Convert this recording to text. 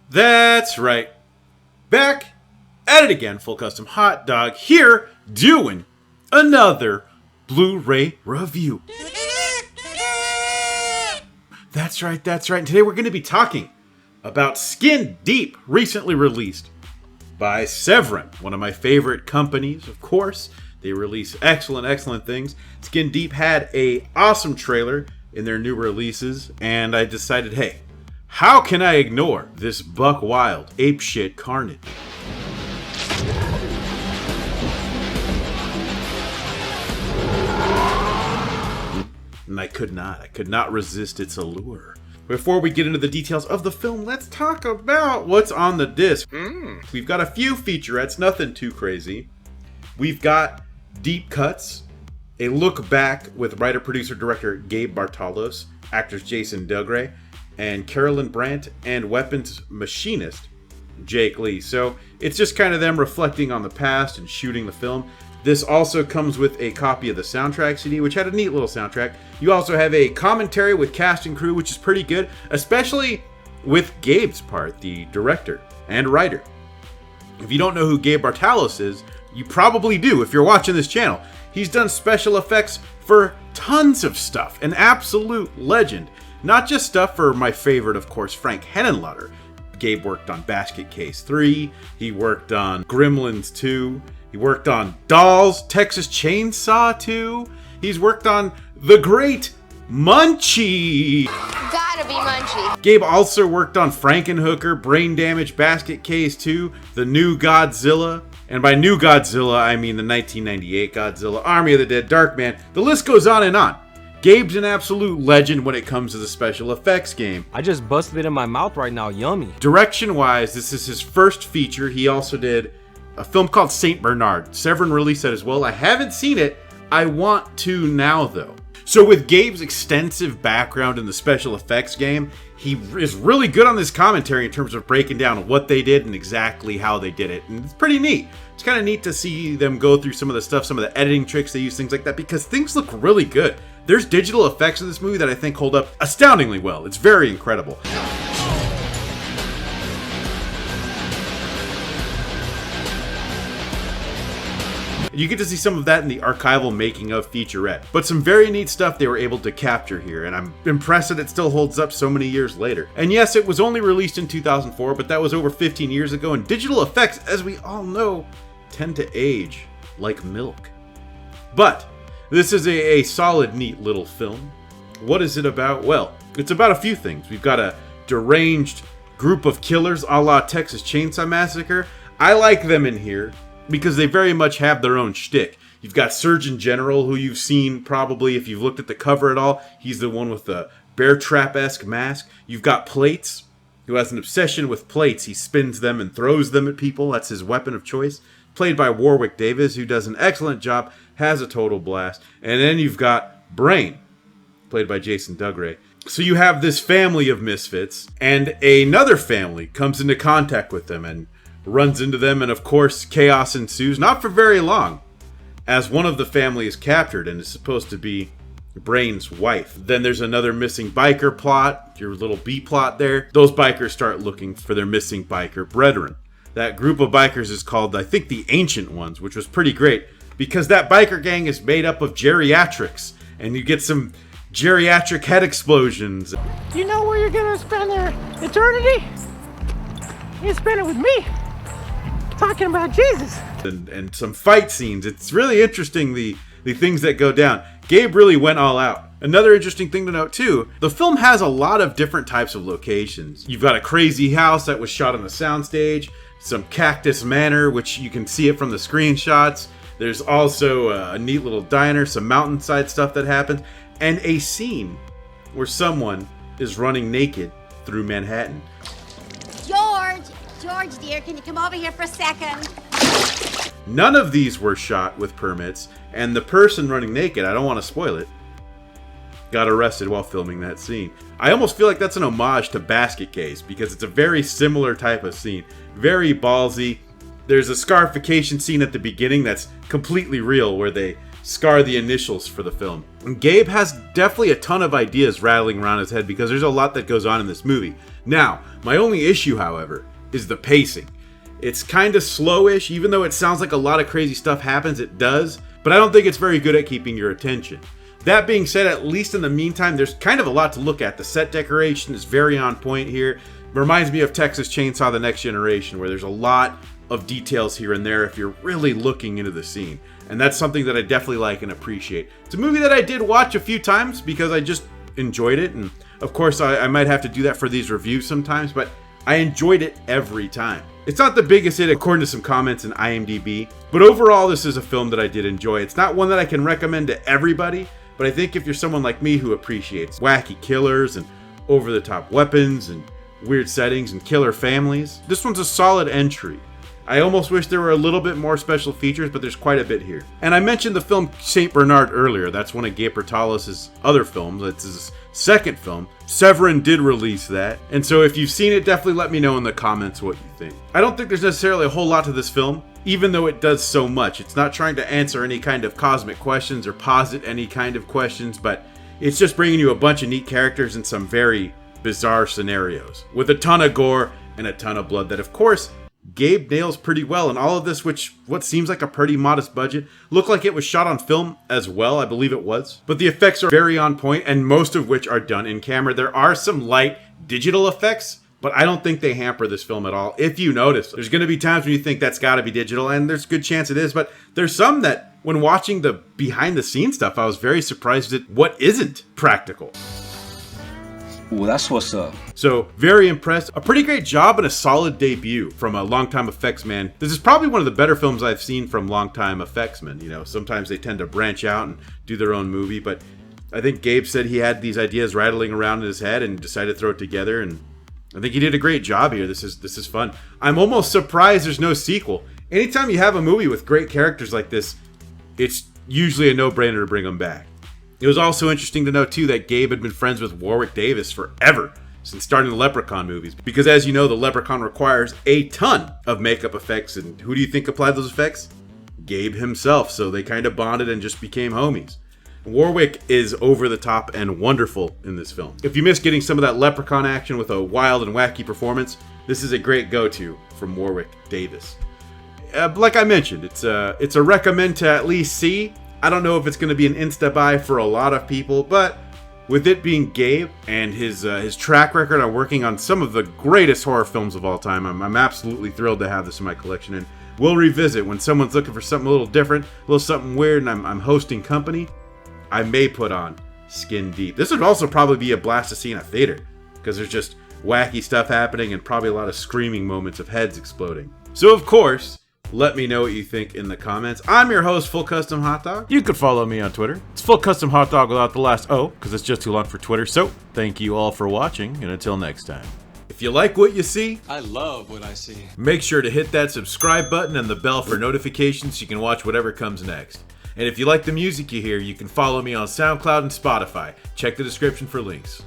That's right. Back at it again, Full Custom Hot Dog here doing another Blu-ray review. That's right. And today we're going to be talking about Skin Deep, recently released by Severin, one of my favorite companies, of course. They release excellent things. Skin Deep had an awesome trailer in their new releases, and I decided, hey, how can I ignore this buck wild, apeshit carnage? And I could not resist its allure. Before we get into the details of the film, let's talk about what's on the disc. We've got a few featurettes, nothing too crazy. We've got deep cuts, a look back with writer, producer, director Gabe Bartalos, actors Jason Dugray, and Carolyn Brandt, and weapons machinist Jake Lee. So it's just kind of them reflecting on the past and shooting the film. This also comes with a copy of the soundtrack CD, which had a neat little soundtrack. You also have a commentary with cast and crew, which is pretty good, especially with Gabe's part, the director and writer. If you don't know who Gabe Bartalos is, you probably do if you're watching this channel. He's done special effects for tons of stuff, an absolute legend. Not just stuff for my favorite, of course, Frank Henenlotter. Gabe worked on Basket Case 3, he worked on Gremlins 2, he worked on Dolls, Texas Chainsaw 2, he's worked on The Great Munchie. Gotta be Munchie. Gabe also worked on Frankenhooker, Brain Damage, Basket Case 2, The New Godzilla, and by New Godzilla, I mean the 1998 Godzilla, Army of the Dead, Darkman. The list goes on and on. Gabe's an absolute legend when it comes to the special effects game. I just busted it in my mouth right now, yummy. Direction-wise, this is his first feature. He also did a film called Saint Bernard. Severin released that as well. I haven't seen it. I want to now, though. So with Gabe's extensive background in the special effects game, he is really good on this commentary in terms of breaking down what they did and exactly how they did it. And it's pretty neat. It's kind of neat to see them go through some of the stuff, some of the editing tricks they use, things like that, because things look really good. There's digital effects in this movie that I think hold up astoundingly well. It's very incredible. You get to see some of that in the archival making of featurette, but some very neat stuff they were able to capture here, and I'm impressed that it still holds up so many years later. And yes, it was only released in 2004, but that was over 15 years ago, and digital effects, as we all know, tend to age like milk. But this is a solid, neat little film. What is it about? Well, it's about a few things. We've got a deranged group of killers a la Texas Chainsaw Massacre. I like them in here because they very much have their own shtick. You've got Surgeon General, who you've seen probably if you've looked at the cover at all. He's the one with the bear trap-esque mask. You've got Plates, who has an obsession with plates. He spins them and throws them at people. That's his weapon of choice. Played by Warwick Davis, who does an excellent job, has a total blast. And then you've got Brain, played by Jason Dugray. So you have this family of misfits, and another family comes into contact with them and runs into them, and of course chaos ensues, not for very long, as one of the family is captured and is supposed to be Brain's wife. Then there's another missing biker plot, your little B plot there. Those bikers start looking for their missing biker brethren. That group of bikers is called, I think, the Ancient Ones, which was pretty great, because that biker gang is made up of geriatrics, and you get some geriatric head explosions. You know where you're gonna spend your eternity? You spend it with me, talking about Jesus. And some fight scenes. It's really interesting, the things that go down. Gabe really went all out. Another interesting thing to note too, the film has a lot of different types of locations. You've got a crazy house that was shot on the soundstage, some Cactus Manor, which you can see it from the screenshots. There's also a neat little diner, some mountainside stuff that happens, and a scene where someone is running naked through Manhattan. George dear, can you come over here for a second? None of these were shot with permits, and the person running naked, I don't want to spoil it, got arrested while filming that scene. I almost feel like that's an homage to Basket Case, because it's a very similar type of scene. Very ballsy. There's a scarification scene at the beginning that's completely real, where they Scar the initials for the film. And Gabe has definitely a ton of ideas rattling around his head because there's a lot that goes on in this movie. Now, my only issue, however, is the pacing. It's kind of slowish, even though it sounds like a lot of crazy stuff happens, it does, but I don't think it's very good at keeping your attention. That being said, at least in the meantime, there's kind of a lot to look at. The set decoration is very on point here. It reminds me of Texas Chainsaw: The Next Generation, where there's a lot of details here and there if you're really looking into the scene. And that's something that I definitely like and appreciate. It's a movie that I did watch a few times because I just enjoyed it. And of course, I might have to do that for these reviews sometimes, but I enjoyed it every time. It's not the biggest hit according to some comments in IMDb, but overall this is a film that I did enjoy. It's not one that I can recommend to everybody, but I think if you're someone like me who appreciates wacky killers and over-the-top weapons and weird settings and killer families, this one's a solid entry. I almost wish there were a little bit more special features, but there's quite a bit here. And I mentioned the film St. Bernard earlier. That's one of Gabriel Bartalos' other films. It's his second film. Severin did release that. And so if you've seen it, definitely let me know in the comments what you think. I don't think there's necessarily a whole lot to this film, even though it does so much. It's not trying to answer any kind of cosmic questions or posit any kind of questions, but it's just bringing you a bunch of neat characters in some very bizarre scenarios with a ton of gore and a ton of blood that, of course, Gabe nails pretty well. And all of this, which what seems like a pretty modest budget, looked like it was shot on film as well. I believe it was. But the effects are very on point, and most of which are done in camera. There are some light digital effects, but I don't think they hamper this film at all. If you notice, there's going to be times when you think that's got to be digital, and there's a good chance it is. But there's some that, when watching the behind-the-scenes stuff, I was very surprised at what isn't practical. Well, that's what's up. So, very impressed. A pretty great job and a solid debut from a longtime effects man. This is probably one of the better films I've seen from longtime effects men. You know, sometimes they tend to branch out and do their own movie, but I think Gabe said he had these ideas rattling around in his head and decided to throw it together, and I think he did a great job here. This is fun. I'm almost surprised there's no sequel. Anytime you have a movie with great characters like this, it's usually a no-brainer to bring them back. It was also interesting to know, too, that Gabe had been friends with Warwick Davis forever, since starting the Leprechaun movies. Because as you know, the Leprechaun requires a ton of makeup effects, and who do you think applied those effects? Gabe himself, so they kind of bonded and just became homies. Warwick is over the top and wonderful in this film. If you miss getting some of that Leprechaun action with a wild and wacky performance, this is a great go-to from Warwick Davis. Like I mentioned, it's a recommend to at least see. I don't know if it's going to be an insta-buy for a lot of people, but with it being Gabe and his track record on working on some of the greatest horror films of all time, I'm absolutely thrilled to have this in my collection, and we'll revisit when someone's looking for something a little different, a little something weird, and I'm hosting company. I may put on Skin Deep. This would also probably be a blast to see in a theater, because there's just wacky stuff happening and probably a lot of screaming moments of heads exploding. So of course, let me know what you think in the comments. I'm your host, Full Custom Hot Dog. You could follow me on Twitter. It's Full Custom Hot Dog without the last O, because it's just too long for Twitter. So, thank you all for watching, and until next time. If you like what you see, I love what I see. Make sure to hit that subscribe button and the bell for notifications so you can watch whatever comes next. And if you like the music you hear, you can follow me on SoundCloud and Spotify. Check the description for links.